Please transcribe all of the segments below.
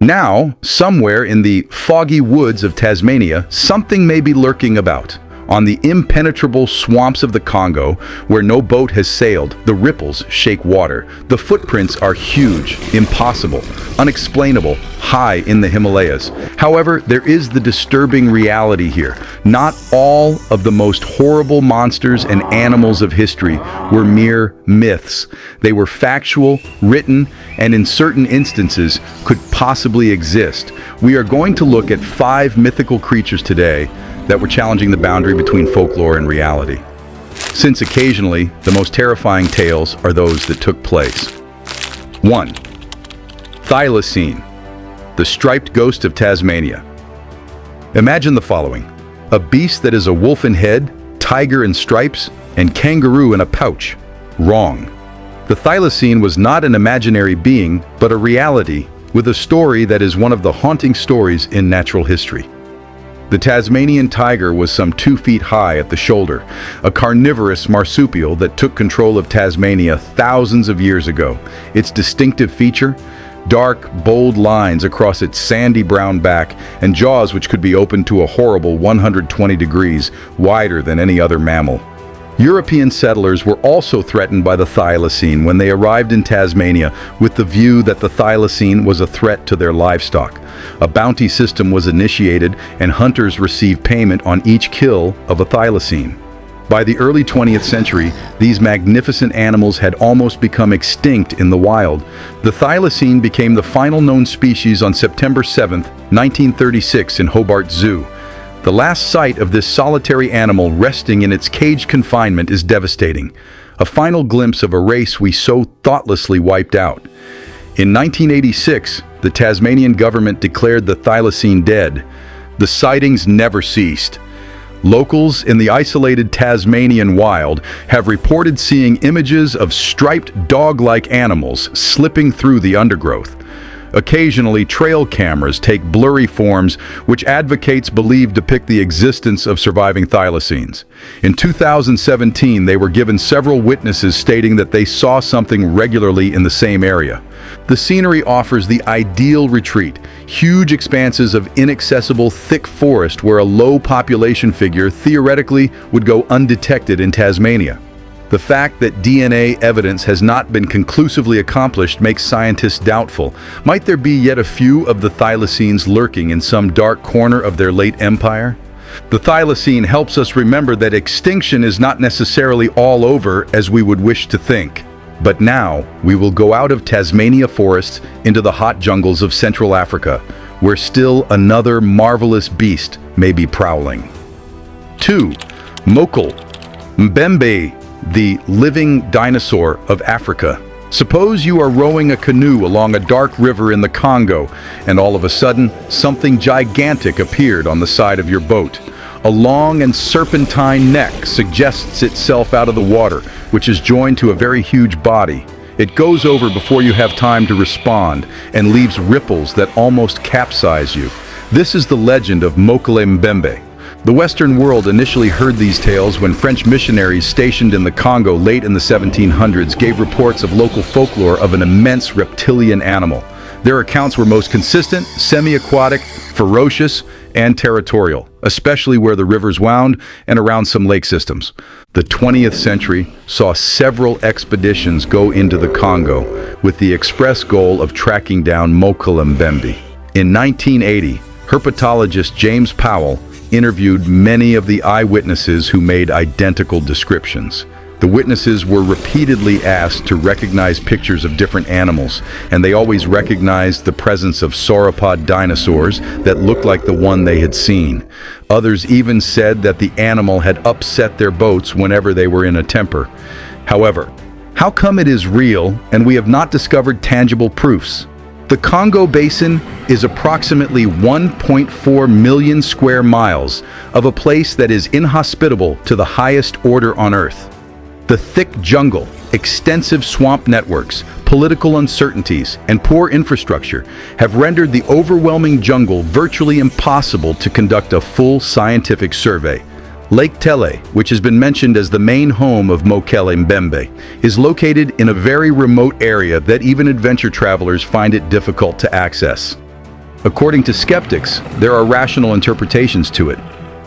Now, somewhere in the foggy woods of Tasmania, something may be lurking about. On the impenetrable swamps of the Congo, where no boat has sailed, the ripples shake water. The footprints are huge, impossible, unexplainable, high in the Himalayas. However, there is the disturbing reality here. Not all of the most horrible monsters and animals of history were mere myths. They were factual, written, and in certain instances could possibly exist. We are going to look at 5 mythical creatures today that were challenging the boundary between folklore and reality. Since occasionally, the most terrifying tales are those that took place. 1. Thylacine, the striped ghost of Tasmania. Imagine the following: a beast that is a wolf in head, tiger in stripes, and kangaroo in a pouch. Wrong. The Thylacine was not an imaginary being, but a reality, with a story that is one of the haunting stories in natural history. The Tasmanian tiger was some 2 feet high at the shoulder, a carnivorous marsupial that took control of Tasmania thousands of years ago. Its distinctive feature? Dark, bold lines across its sandy brown back and jaws which could be opened to a horrible 120 degrees, wider than any other mammal. European settlers were also threatened by the Thylacine when they arrived in Tasmania, with the view that the Thylacine was a threat to their livestock. A bounty system was initiated and hunters received payment on each kill of a Thylacine. By the early 20th century, these magnificent animals had almost become extinct in the wild. The Thylacine became the final known species on September 7, 1936 in Hobart Zoo. The last sight of this solitary animal resting in its caged confinement is devastating, a final glimpse of a race we so thoughtlessly wiped out. In 1986, the Tasmanian government declared the Thylacine dead. The sightings never ceased. Locals in the isolated Tasmanian wild have reported seeing images of striped dog-like animals slipping through the undergrowth. Occasionally, trail cameras take blurry forms which advocates believe depict the existence of surviving thylacines. In 2017, they were given several witnesses stating that they saw something regularly in the same area. The scenery offers the ideal retreat, huge expanses of inaccessible thick forest where a low population figure theoretically would go undetected in Tasmania. The fact that DNA evidence has not been conclusively accomplished makes scientists doubtful. Might there be yet a few of the thylacines lurking in some dark corner of their late empire? The Thylacine helps us remember that extinction is not necessarily all over as we would wish to think. But now, we will go out of Tasmania forests into the hot jungles of Central Africa, where still another marvelous beast may be prowling. 2. Mokele-Mbembe, the living dinosaur of Africa. Suppose you are rowing a canoe along a dark river in the Congo, and all of a sudden, something gigantic appeared on the side of your boat. A long and serpentine neck suggests itself out of the water, which is joined to a very huge body. It goes over before you have time to respond, and leaves ripples that almost capsize you. This is the legend of Mokele-Mbembe. The Western world initially heard these tales when French missionaries stationed in the Congo late in the 1700s gave reports of local folklore of an immense reptilian animal. Their accounts were most consistent, semi-aquatic, ferocious, and territorial, especially where the rivers wound and around some lake systems. The 20th century saw several expeditions go into the Congo with the express goal of tracking down Mokele-Mbembe. In 1980, herpetologist James Powell interviewed many of the eyewitnesses who made identical descriptions. The witnesses were repeatedly asked to recognize pictures of different animals, and they always recognized the presence of sauropod dinosaurs that looked like the one they had seen. Others even said that the animal had upset their boats whenever they were in a temper. However, how come it is real and we have not discovered tangible proofs? The Congo Basin is approximately 1.4 million square miles of a place that is inhospitable to the highest order on Earth. The thick jungle, extensive swamp networks, political uncertainties, and poor infrastructure have rendered the overwhelming jungle virtually impossible to conduct a full scientific survey. Lake Tele, which has been mentioned as the main home of Mokele-Mbembe, is located in a very remote area that even adventure travelers find it difficult to access. According to skeptics, there are rational interpretations to it.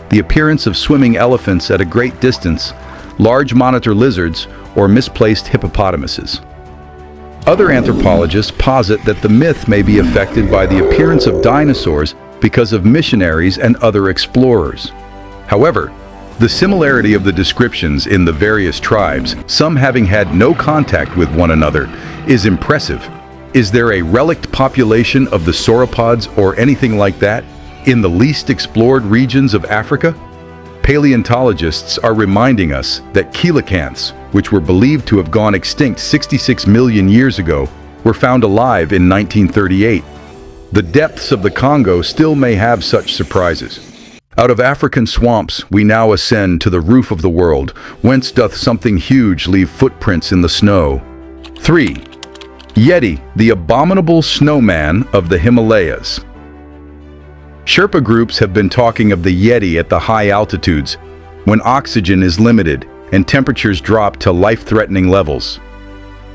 The appearance of swimming elephants at a great distance, large monitor lizards, or misplaced hippopotamuses. Other anthropologists posit that the myth may be affected by the appearance of dinosaurs because of missionaries and other explorers. However, the similarity of the descriptions in the various tribes, some having had no contact with one another, is impressive. Is there a relict population of the sauropods or anything like that in the least explored regions of Africa? Paleontologists are reminding us that coelacanths, which were believed to have gone extinct 66 million years ago, were found alive in 1938. The depths of the Congo still may have such surprises. Out of African swamps we now ascend to the roof of the world, whence doth something huge leave footprints in the snow. 3. Yeti, the Abominable Snowman of the Himalayas. Sherpa groups have been talking of the Yeti at the high altitudes, when oxygen is limited and temperatures drop to life-threatening levels.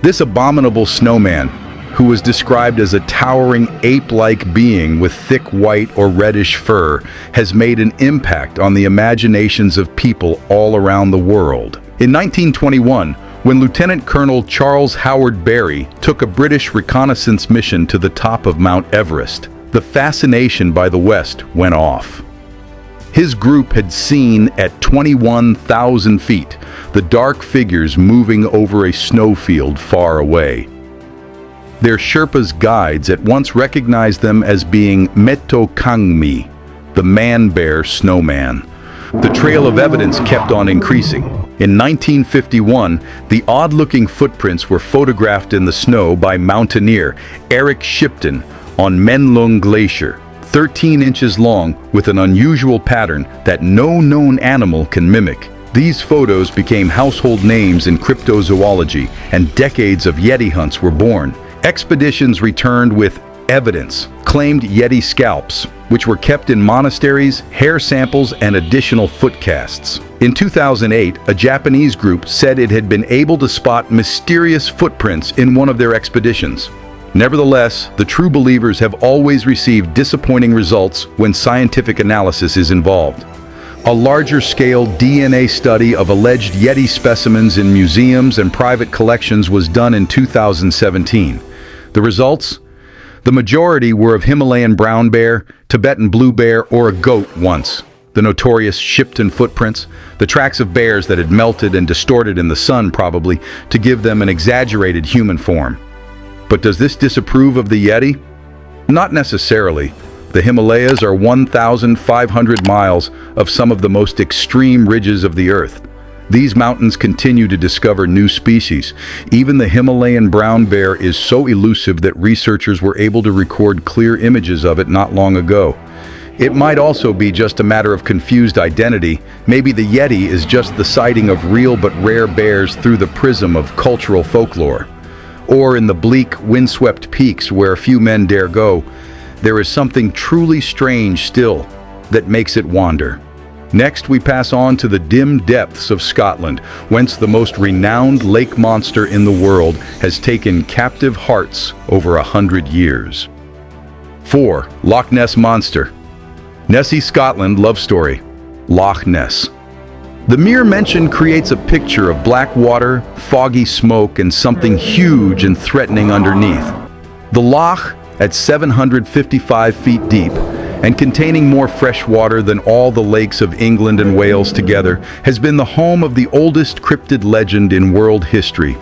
This abominable snowman, who was described as a towering ape-like being with thick white or reddish fur, has made an impact on the imaginations of people all around the world. In 1921, when Lieutenant Colonel Charles Howard Berry took a British reconnaissance mission to the top of Mount Everest, the fascination by the West went off. His group had seen at 21,000 feet the dark figures moving over a snowfield far away. Their Sherpa's guides at once recognized them as being Mokele-Mbembe, the man-bear snowman. The trail of evidence kept on increasing. In 1951, the odd-looking footprints were photographed in the snow by mountaineer Eric Shipton on Menlung Glacier, 13 inches long with an unusual pattern that no known animal can mimic. These photos became household names in cryptozoology, and decades of Yeti hunts were born. Expeditions returned with evidence, claimed Yeti scalps, which were kept in monasteries, hair samples, and additional foot casts. In 2008, a Japanese group said it had been able to spot mysterious footprints in one of their expeditions. Nevertheless, the true believers have always received disappointing results when scientific analysis is involved. A larger-scale DNA study of alleged Yeti specimens in museums and private collections was done in 2017. The results? The majority were of Himalayan brown bear, Tibetan blue bear, or a goat once. The notorious Shipton footprints, the tracks of bears that had melted and distorted in the sun probably to give them an exaggerated human form. But does this disapprove of the Yeti? Not necessarily. The Himalayas are 1,500 miles of some of the most extreme ridges of the Earth. These mountains continue to discover new species. Even the Himalayan brown bear is so elusive that researchers were able to record clear images of it not long ago. It might also be just a matter of confused identity. Maybe the Yeti is just the sighting of real but rare bears through the prism of cultural folklore. Or in the bleak, windswept peaks where few men dare go, there is something truly strange still that makes it wander. Next, we pass on to the dim depths of Scotland, whence the most renowned lake monster in the world has taken captive hearts over 100 years. 4. Loch Ness Monster. Nessie, Scotland love story. Loch Ness. The mere mention creates a picture of black water, foggy smoke, and something huge and threatening underneath. The loch, at 755 feet deep, and containing more fresh water than all the lakes of England and Wales together, has been the home of the oldest cryptid legend in world history.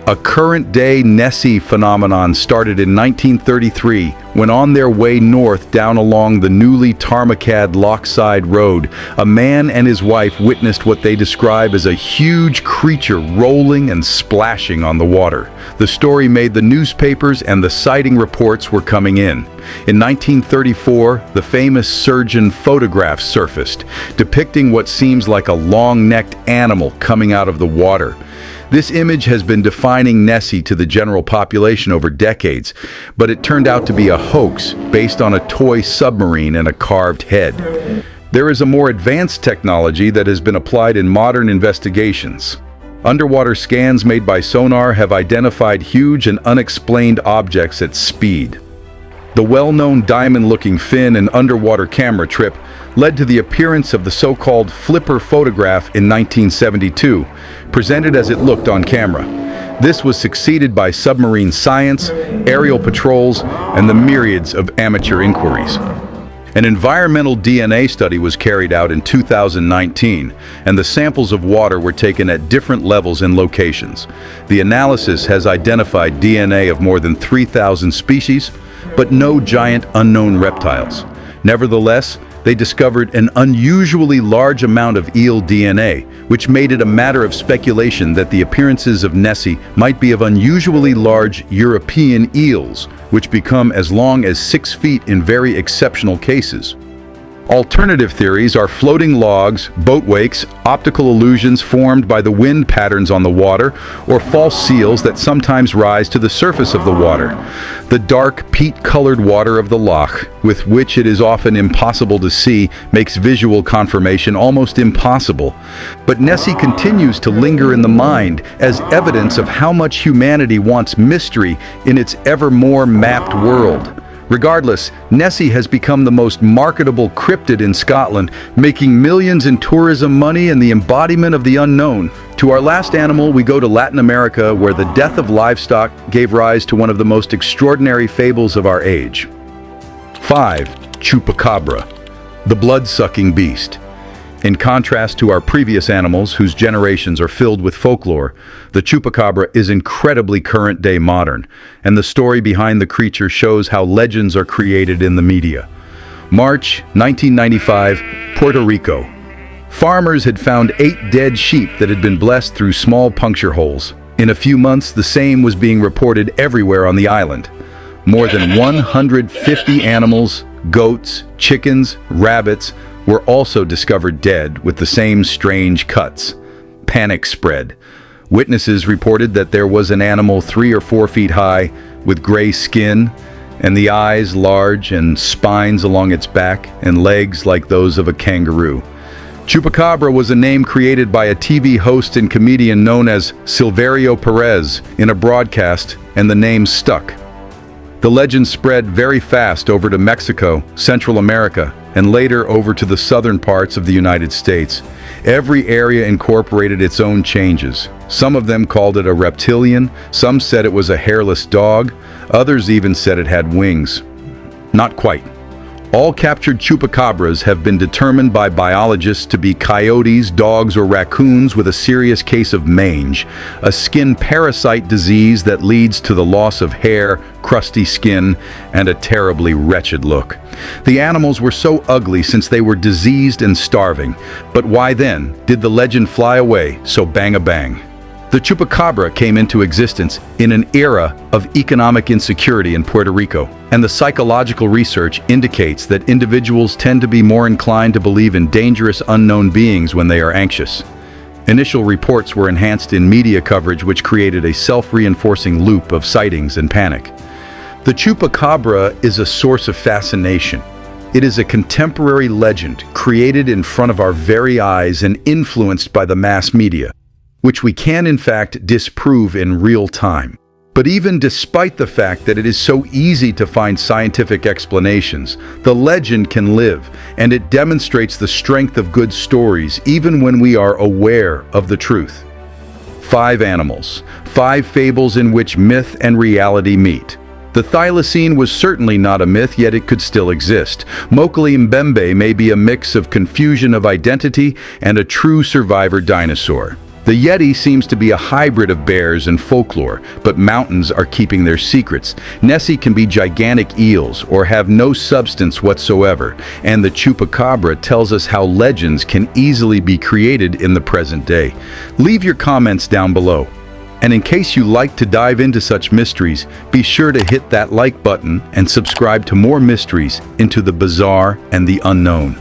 A current-day Nessie phenomenon started in 1933 when on their way north down along the newly tarmacad Lochside Road, a man and his wife witnessed what they describe as a huge creature rolling and splashing on the water. The story made the newspapers and the sighting reports were coming in. In 1934, the famous surgeon photograph surfaced, depicting what seems like a long-necked animal coming out of the water. This image has been defining Nessie to the general population over decades, but it turned out to be a hoax based on a toy submarine and a carved head. There is a more advanced technology that has been applied in modern investigations. Underwater scans made by sonar have identified huge and unexplained objects at speed. The well-known diamond-looking fin and underwater camera trip led to the appearance of the so-called flipper photograph in 1972, presented as it looked on camera. This was succeeded by submarine science, aerial patrols, and the myriads of amateur inquiries. An environmental DNA study was carried out in 2019, and the samples of water were taken at different levels and locations. The analysis has identified DNA of more than 3,000 species, but no giant unknown reptiles. Nevertheless, they discovered an unusually large amount of eel DNA, which made it a matter of speculation that the appearances of Nessie might be of unusually large European eels, which become as long as 6 feet in very exceptional cases. Alternative theories are floating logs, boat wakes, optical illusions formed by the wind patterns on the water, or false seals that sometimes rise to the surface of the water. The dark, peat-colored water of the loch, with which it is often impossible to see, makes visual confirmation almost impossible. But Nessie continues to linger in the mind as evidence of how much humanity wants mystery in its ever more mapped world. Regardless, Nessie has become the most marketable cryptid in Scotland, making millions in tourism money and the embodiment of the unknown. To our last animal, we go to Latin America, where the death of livestock gave rise to one of the most extraordinary fables of our age. 5. Chupacabra, the blood-sucking beast. In contrast to our previous animals, whose generations are filled with folklore, the chupacabra is incredibly current-day modern, and the story behind the creature shows how legends are created in the media. March 1995, Puerto Rico. Farmers had found 8 dead sheep that had been blessed through small puncture holes. In a few months, the same was being reported everywhere on the island. More than 150 animals, goats, chickens, rabbits, were also discovered dead with the same strange cuts. Panic spread. Witnesses reported that there was an animal 3 or 4 feet high with gray skin and the eyes large and spines along its back and legs like those of a kangaroo. Chupacabra was a name created by a TV host and comedian known as Silverio Perez in a broadcast, and the name stuck. The legend spread very fast over to Mexico, Central America, and later over to the southern parts of the United States. Every area incorporated its own changes. Some of them called it a reptilian, some said it was a hairless dog, others even said it had wings. Not quite. All captured chupacabras have been determined by biologists to be coyotes, dogs, or raccoons with a serious case of mange, a skin parasite disease that leads to the loss of hair, crusty skin, and a terribly wretched look. The animals were so ugly since they were diseased and starving. But why then did the legend fly away so bang-a-bang? The chupacabra came into existence in an era of economic insecurity in Puerto Rico, and the psychological research indicates that individuals tend to be more inclined to believe in dangerous unknown beings when they are anxious. Initial reports were enhanced in media coverage, which created a self-reinforcing loop of sightings and panic. The chupacabra is a source of fascination. It is a contemporary legend created in front of our very eyes and influenced by the mass media, which we can in fact disprove in real time. But even despite the fact that it is so easy to find scientific explanations, the legend can live, and it demonstrates the strength of good stories even when we are aware of the truth. 5 animals, 5 fables in which myth and reality meet. The Thylacine was certainly not a myth, yet it could still exist. Mokele-Mbembe may be a mix of confusion of identity and a true survivor dinosaur. The Yeti seems to be a hybrid of bears and folklore, but mountains are keeping their secrets. Nessie can be gigantic eels or have no substance whatsoever, and the chupacabra tells us how legends can easily be created in the present day. Leave your comments down below. And in case you like to dive into such mysteries, be sure to hit that like button and subscribe to more mysteries into the bizarre and the unknown.